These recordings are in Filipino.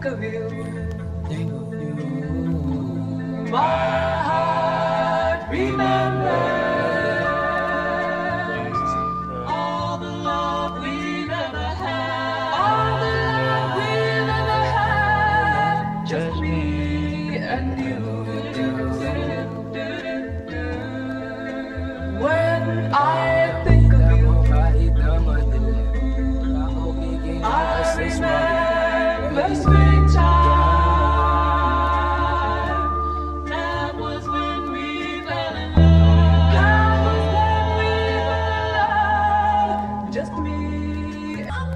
think of you, my heart remembers all the love we've ever had, all the love we've ever had, just me and you. When I think of you, I remember springtime. That was when we fell in love. That was when we fell in love. Just me.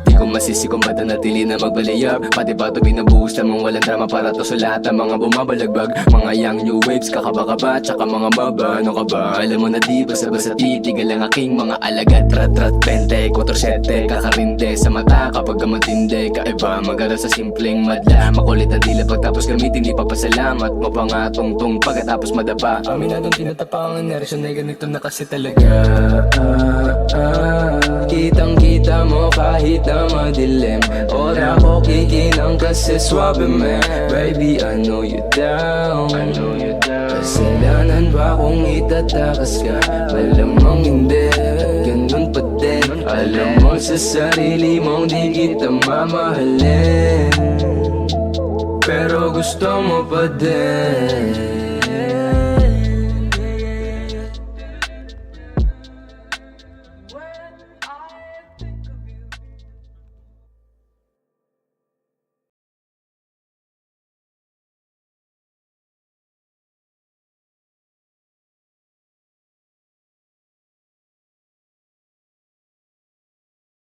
Di ko masisi kung ba't natili na magbalayag. Pati ba ito binubuhos lamang walang drama para to sa lahat ng mga bumabalagbag. Mga young new waves, kakaba-kaba, tsaka mga baba. Ano ka ba? Alam mo na di basta-basta titigal ang aking mga alagad. Rat-rat, 24/7, kakarinde sa mata kapag matindi. Kaiba, mag-aral sa simpleng madla. Makulit na dila pagtapos gamitin, di papasalamat mo pa nga tungtong pagkatapos madapa. Aminadong tinatapang ang inerasyon ay ganito na kasi talaga. Kitang-kita mo kahit na madilim. Ora ko kikinang kasi swabe man. Baby, I know you down. Kasalanan ba kung itatakas ka? Malamang hindi, ganun pa din. Alam mo sa sarili mong di kita mamahalin, pero gusto mo pa din.